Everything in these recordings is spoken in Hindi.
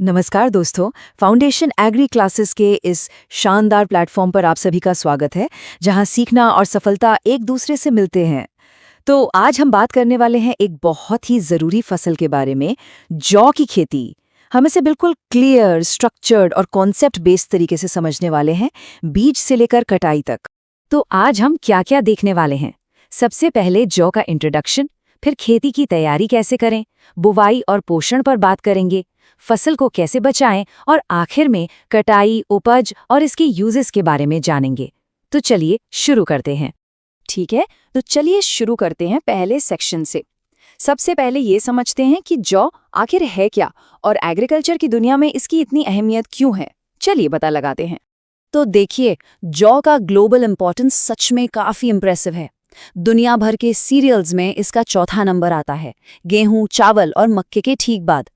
नमस्कार दोस्तों, फाउंडेशन एग्री क्लासेस के इस शानदार प्लेटफॉर्म पर आप सभी का स्वागत है, जहां सीखना और सफलता एक दूसरे से मिलते हैं। तो आज हम बात करने वाले हैं एक बहुत ही ज़रूरी फसल के बारे में, जौ की खेती। हम इसे बिल्कुल क्लियर, स्ट्रक्चर्ड और कॉन्सेप्ट बेस्ड तरीके से समझने वाले हैं, बीज से लेकर कटाई तक। तो आज हम क्या-क्या देखने वाले हैं? सबसे पहले जौ का इंट्रोडक्शन, फिर खेती की तैयारी कैसे करें, बुवाई और पोषण पर बात करेंगे, फसल को कैसे बचाएं और आखिर में कटाई, उपज और इसके यूजेस के बारे में जानेंगे। तो चलिए शुरू करते हैं। ठीक है, तो चलिए शुरू करते हैं पहले सेक्शन से। सबसे पहले ये समझते हैं कि जौ आखिर है क्या और एग्रीकल्चर की दुनिया में इसकी इतनी अहमियत क्यों है। चलिए पता लगाते हैं। तो देखिए, जौ का ग्लोबल इंपॉर्टेंस सच में काफी इंप्रेसिव है। दुनिया भर के सीरियल्स में इसका चौथा नंबर आता है, गेहूं, चावल और मक्के के ठीक बाद।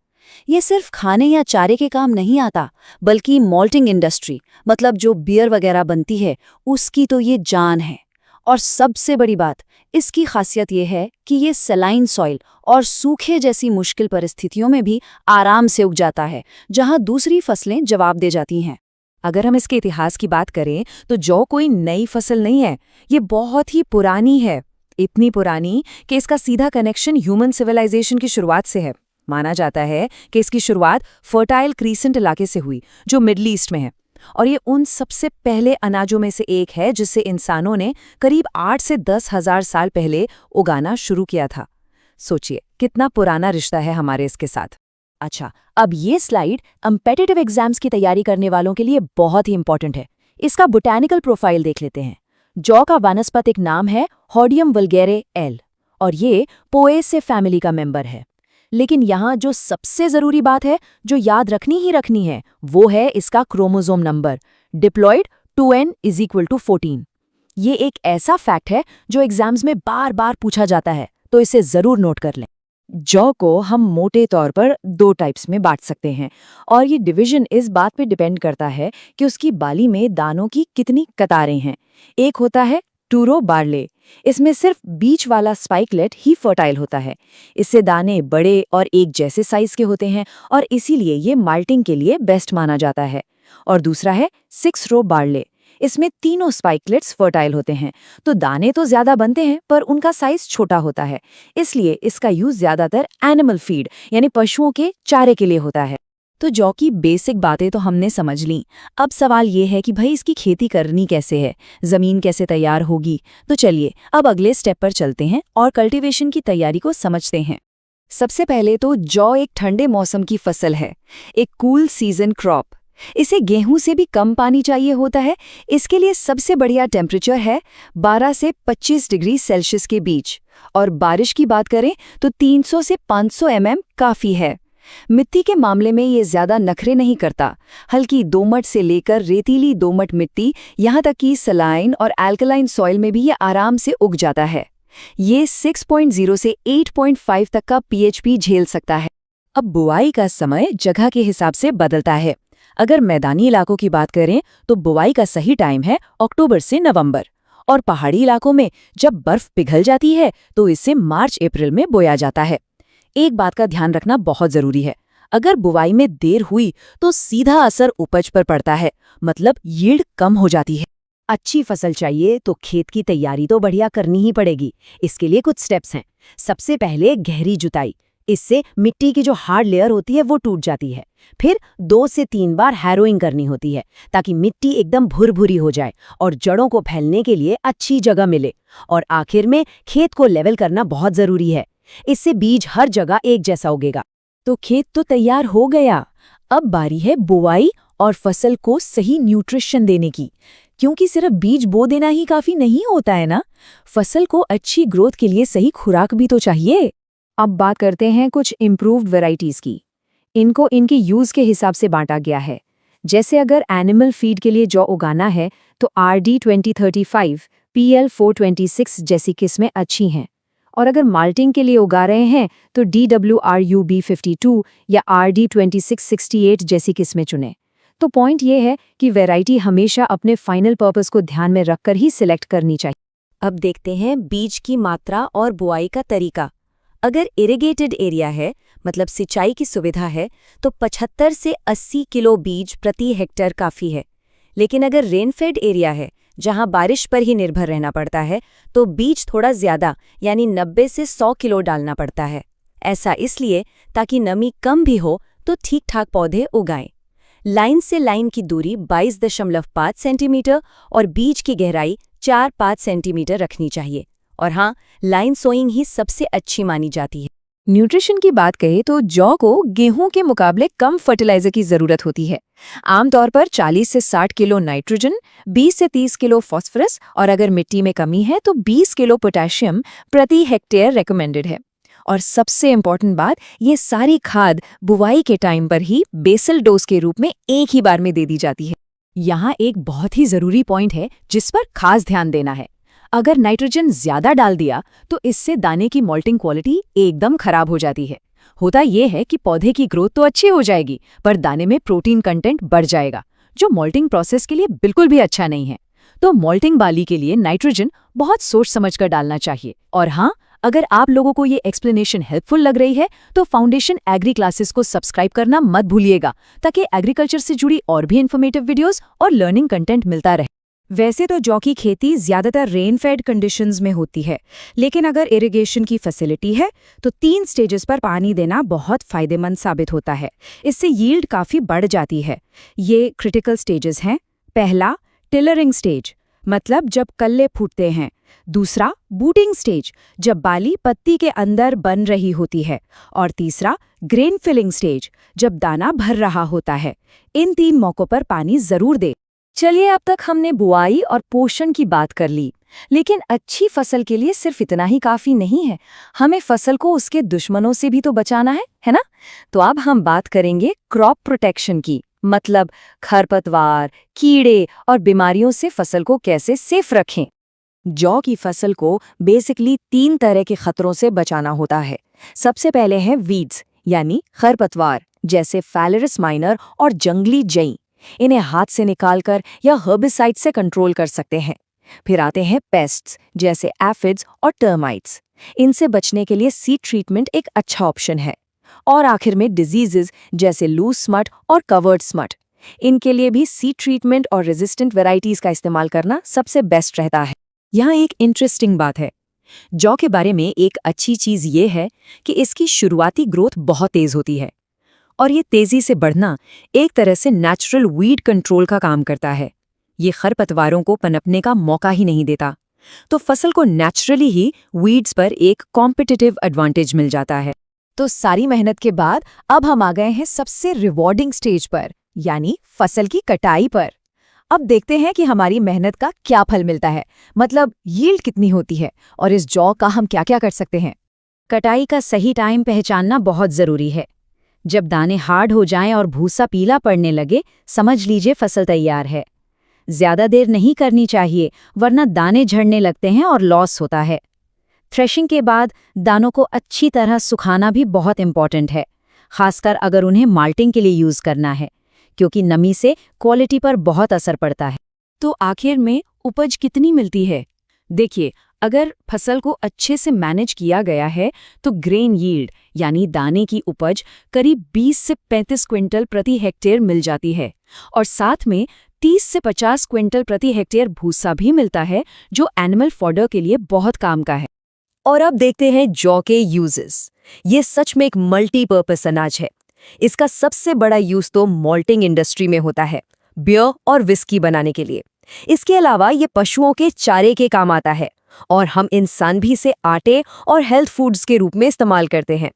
ये सिर्फ खाने या चारे के काम नहीं आता, बल्कि मॉल्टिंग इंडस्ट्री, मतलब जो बियर वगैरह बनती है, उसकी तो ये जान है। और सबसे बड़ी बात, इसकी खासियत ये है कि ये सलाइन सॉइल और सूखे जैसी मुश्किल परिस्थितियों में भी आराम से उग जाता है, जहां दूसरी फसलें जवाब दे जाती हैं। अगर हम इसके इतिहास की बात करें तो जौ कोई नई फसल नहीं है, ये बहुत ही पुरानी है। इतनी पुरानी कि इसका सीधा कनेक्शन ह्यूमन सिविलाइजेशन की शुरुआत से है। माना जाता है कि इसकी शुरुआत फर्टाइल क्रीसेंट इलाके से हुई, जो मिडल ईस्ट में है, और ये उन सबसे पहले अनाजों में से एक है जिसे इंसानों ने करीब 8 से 10 हजार साल पहले उगाना शुरू किया था। सोचिए कितना पुराना रिश्ता है हमारे इसके साथ। अच्छा, अब ये स्लाइड कॉम्पिटिटिव एग्जाम्स की तैयारी करने वालों के लिए बहुत ही इंपॉर्टेंट है। इसका बोटैनिकल प्रोफाइल देख लेते हैं। जौ का वानस्पतिक नाम है हॉर्डियम वल्गेरे एल और ये पोएसे फैमिली का मेंबर है। लेकिन यहाँ जो सबसे जरूरी बात है, जो याद रखनी है, वो है इसका क्रोमोसोम नंबर, डिप्लॉइड 2n = 14। ये एक ऐसा फैक्ट है जो एग्जाम्स में बार बार पूछा जाता है, तो इसे जरूर नोट कर लें। जौ को हम मोटे तौर पर 2 टाइप्स में बांट सकते हैं, और ये डिवीजन इस बात पे डिपेंड करता है कि उसकी बाली में दानों की कितनी कतारें हैं। एक होता है टूरो बार्ले, इसमें सिर्फ बीच वाला स्पाइकलेट ही फर्टाइल होता है। इससे दाने बड़े और एक जैसे साइज के होते हैं और इसीलिए ये माल्टिंग के लिए बेस्ट माना जाता है। और दूसरा है 6 रो बार्ले, इसमें तीनों स्पाइकलेट्स फर्टाइल होते हैं, तो दाने तो ज्यादा बनते हैं पर उनका साइज छोटा होता है। इसलिए इसका यूज ज्यादातर एनिमल फीड यानी पशुओं के चारे के लिए होता है। तो जौ की बेसिक बातें तो हमने समझ ली। अब सवाल ये है कि भाई इसकी खेती करनी कैसे है, जमीन कैसे तैयार होगी। तो चलिए अब अगले स्टेप पर चलते हैं और कल्टीवेशन की तैयारी को समझते हैं। सबसे पहले तो जौ एक ठंडे मौसम की फसल है, एक कूल सीजन क्रॉप। इसे गेहूं से भी कम पानी चाहिए होता है। इसके लिए सबसे बढ़िया टेम्परेचर है 12 से 25 डिग्री सेल्सियस के बीच, और बारिश की बात करें तो 300 से 500 mm काफी है। मिट्टी के मामले में ये ज्यादा नखरे नहीं करता। हल्की दोमट से लेकर रेतीली दोमट मिट्टी, यहाँ तक कि सलाइन और एल्कलाइन सॉइल में भी ये आराम से उग जाता है। ये 6.0 से 8.5 तक का pHP झेल सकता है। अब बुआई का समय जगह के हिसाब से बदलता है। अगर मैदानी इलाकों की बात करें तो बुआई का सही टाइम है अक्टूबर से नवंबर, और पहाड़ी इलाकों में जब बर्फ पिघल जाती है तो इसे मार्च-अप्रैल में बोया जाता है। एक बात का ध्यान रखना बहुत जरूरी है, अगर बुवाई में देर हुई तो सीधा असर उपज पर पड़ता है, मतलब यील्ड कम हो जाती है। अच्छी फसल चाहिए तो खेत की तैयारी तो बढ़िया करनी ही पड़ेगी। इसके लिए कुछ स्टेप्स हैं। सबसे पहले गहरी जुताई, इससे मिट्टी की जो हार्ड लेयर होती है वो टूट जाती है। फिर 2 से 3 बार हैरोइंग करनी होती है ताकि मिट्टी एकदम भुरभुरी हो जाए और जड़ों को फैलने के लिए अच्छी जगह मिले। और आखिर में खेत को लेवल करना बहुत जरूरी है, इससे बीज हर जगह एक जैसा उगेगा। तो खेत तो तैयार हो गया, अब बारी है बुआई और फसल को सही न्यूट्रिशन देने की, क्योंकि सिर्फ बीज बो देना ही काफी नहीं होता है ना, फसल को अच्छी ग्रोथ के लिए सही खुराक भी तो चाहिए। अब बात करते हैं कुछ इम्प्रूव्ड वैरायटीज की। इनको इनके यूज के हिसाब से बांटा गया है। जैसे अगर एनिमल फीड के लिए जौ उगाना है तो RD 2035, PL 426 जैसी किस्में अच्छी हैं, और अगर माल्टिंग के लिए उगा रहे हैं तो DWRUB 52 या RD 2668 जैसी किस्में चुनें। तो पॉइंट ये है कि वैरायटी हमेशा अपने फाइनल पर्पस को ध्यान में रखकर ही सिलेक्ट करनी चाहिए। अब देखते हैं बीज की मात्रा और बुआई का तरीका। अगर इरिगेटेड एरिया है, मतलब सिंचाई की सुविधा है, तो 75 से 80 किलो बीज प्रति हेक्टेयर काफ़ी है। लेकिन अगर रेनफेड एरिया है, जहां बारिश पर ही निर्भर रहना पड़ता है, तो बीज थोड़ा ज्यादा यानी 90 से 100 किलो डालना पड़ता है। ऐसा इसलिए ताकि नमी कम भी हो तो ठीक ठाक पौधे उगाएं। लाइन से लाइन की दूरी 22.5 सेंटीमीटर और बीज की गहराई 4-5 सेंटीमीटर रखनी चाहिए। और हाँ, लाइन सोइंग ही सबसे अच्छी मानी जाती है। न्यूट्रिशन की बात करें तो जौ को गेहूं के मुकाबले कम फर्टिलाइजर की जरूरत होती है। आमतौर पर 40 से 60 किलो नाइट्रोजन, 20 से 30 किलो फास्फोरस और अगर मिट्टी में कमी है तो 20 किलो पोटेशियम प्रति हेक्टेयर रेकमेंडेड है। और सबसे इम्पोर्टेंट बात, ये सारी खाद बुवाई के टाइम पर ही बेसल डोज के रूप में एक ही बार में दे दी जाती है। यहाँ एक बहुत ही जरूरी पॉइंट है जिस पर खास ध्यान देना है। अगर नाइट्रोजन ज्यादा डाल दिया तो इससे दाने की मोल्टिंग क्वालिटी एकदम खराब हो जाती है। होता यह है कि पौधे की ग्रोथ तो अच्छी हो जाएगी, पर दाने में प्रोटीन कंटेंट बढ़ जाएगा, जो मोल्टिंग प्रोसेस के लिए बिल्कुल भी अच्छा नहीं है। तो मोल्टिंग बाली के लिए नाइट्रोजन बहुत सोच समझकर डालना चाहिए। और हाँ, अगर आप लोगों को ये एक्सप्लेनेशन हेल्पफुल लग रही है तो फाउंडेशन एग्री क्लासेस को सब्सक्राइब करना मत भूलिएगा, ताकि एग्रीकल्चर से जुड़ी और भी इन्फॉर्मेटिव वीडियोस और लर्निंग कंटेंट मिलता रहे। वैसे तो जौ की खेती ज्यादातर रेनफेड कंडीशंस में होती है, लेकिन अगर इरिगेशन की फैसिलिटी है तो 3 स्टेजेस पर पानी देना बहुत फायदेमंद साबित होता है। इससे यील्ड काफी बढ़ जाती है। ये क्रिटिकल स्टेजेस हैं। पहला, टिलरिंग स्टेज, मतलब जब कल्ले फूटते हैं। दूसरा, बूटिंग स्टेज, जब बाली पत्ती के अंदर बन रही होती है। और तीसरा, ग्रेन फिलिंग स्टेज, जब दाना भर रहा होता है। इन 3 मौकों पर पानी जरूर दे। चलिए, अब तक हमने बुआई और पोषण की बात कर ली, लेकिन अच्छी फसल के लिए सिर्फ इतना ही काफी नहीं है। हमें फसल को उसके दुश्मनों से भी तो बचाना है ना? तो अब हम बात करेंगे क्रॉप प्रोटेक्शन की, मतलब खरपतवार, कीड़े और बीमारियों से फसल को कैसे सेफ रखें। जौ की फसल को बेसिकली 3 तरह के खतरों से बचाना होता है। सबसे पहले है वीड्स, यानी खरपतवार, जैसे फैलरिस माइनर और जंगली जई। इन्हें हाथ से निकालकर या हर्बिसाइड से कंट्रोल कर सकते हैं। फिर आते हैं पेस्ट्स, जैसे एफिड्स और टर्माइट्स। इनसे बचने के लिए सीड ट्रीटमेंट एक अच्छा ऑप्शन है। और आखिर में डिजीजेस, जैसे लूज स्मट और कवर्ड स्मट। इनके लिए भी सीड ट्रीटमेंट और रेजिस्टेंट वेराइटीज का इस्तेमाल करना सबसे बेस्ट रहता है। यहाँ एक इंटरेस्टिंग बात है। जौ के बारे में एक अच्छी चीज़ ये है कि इसकी शुरुआती ग्रोथ बहुत तेज़ होती है, और ये तेज़ी से बढ़ना एक तरह से नेचुरल वीड कंट्रोल का काम करता है। ये खरपतवारों को पनपने का मौका ही नहीं देता, तो फसल को नेचुरली ही वीड्स पर एक कॉम्पिटिटिव एडवांटेज मिल जाता है। तो सारी मेहनत के बाद अब हम आ गए हैं सबसे रिवॉर्डिंग स्टेज पर, यानी फसल की कटाई पर। अब देखते हैं कि हमारी मेहनत का क्या फल मिलता है, मतलब यील्ड कितनी होती है और इस जौ का हम क्या क्या कर सकते हैं। कटाई का सही टाइम पहचानना बहुत जरूरी है। जब दाने हार्ड हो जाएं और भूसा पीला पड़ने लगे, समझ लीजिए फसल तैयार है। ज्यादा देर नहीं करनी चाहिए, वरना दाने झड़ने लगते हैं और लॉस होता है। थ्रेशिंग के बाद दानों को अच्छी तरह सुखाना भी बहुत इंपॉर्टेंट है, खासकर अगर उन्हें माल्टिंग के लिए यूज करना है, क्योंकि नमी से क्वालिटी पर बहुत असर पड़ता है। तो आखिर में उपज कितनी मिलती है? देखिए, अगर फसल को अच्छे से मैनेज किया गया है तो ग्रेन यील्ड यानी दाने की उपज करीब 20 से 35 क्विंटल प्रति हेक्टेयर मिल जाती है, और साथ में 30 से 50 क्विंटल प्रति हेक्टेयर भूसा भी मिलता है, जो एनिमल फॉडर के लिए बहुत काम का है। और अब देखते हैं जौ के यूजेस। ये सच में एक मल्टीपर्पस अनाज है। इसका सबसे बड़ा यूज तो मॉल्टिंग इंडस्ट्री में होता है, बियर और विस्की बनाने के लिए। इसके अलावा ये पशुओं के चारे के काम आता है, और हम इंसान भी इसे आटे और हेल्थ फूड्स के रूप में इस्तेमाल करते हैं।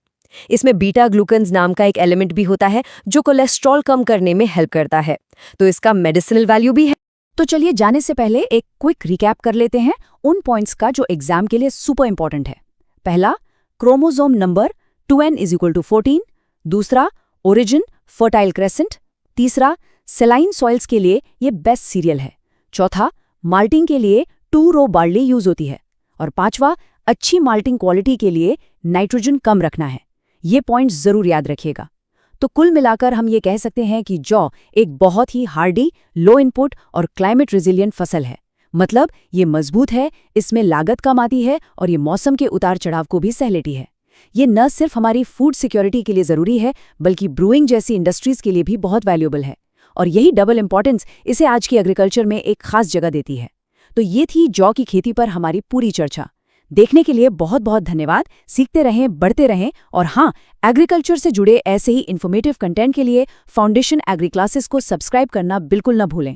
इसमें बीटा ग्लूकन्स नाम का एक एलिमेंट भी होता है, जो कोलेस्ट्रॉल कम करने में हेल्प करता है, तो इसका मेडिसिनल वैल्यू भी है। तो चलिए, जाने से पहले एक क्विक रिकैप कर लेते हैं उन पॉइंट्स का जो एग्जाम के लिए सुपर इंपॉर्टेंट है। पहला, क्रोमोसोम नंबर 2n=14। दूसरा, ओरिजिन फर्टाइल क्रेसेंट। तीसरा, सेलाइन सॉइल्स के लिए ये बेस्ट सीरियल है। चौथा, माल्टिंग के लिए 2 रो बार्ली यूज होती है। और पांचवा, अच्छी माल्टिंग क्वालिटी के लिए नाइट्रोजन कम रखना है। ये पॉइंट्स जरूर याद रखिएगा। तो कुल मिलाकर हम ये कह सकते हैं कि जौ एक बहुत ही हार्डी, लो इनपुट और क्लाइमेट रेजिलिएंट फसल है। मतलब ये मजबूत है, इसमें लागत कम आती है और ये मौसम के उतार चढ़ाव को भी सह लेती है। ये न सिर्फ हमारी फूड सिक्योरिटी के लिए ज़रूरी है, बल्कि ब्रूइंग जैसी इंडस्ट्रीज़ के लिए भी बहुत वैल्यूएबल है। और यही डबल इंपॉर्टेंस इसे आज की एग्रीकल्चर में एक खास जगह देती है। तो ये थी जौ की खेती पर हमारी पूरी चर्चा। देखने के लिए बहुत बहुत धन्यवाद। सीखते रहें, बढ़ते रहें, और हाँ, एग्रीकल्चर से जुड़े ऐसे ही इन्फॉर्मेटिव कंटेंट के लिए फाउंडेशन एग्री क्लासेस को सब्सक्राइब करना बिल्कुल न भूलें।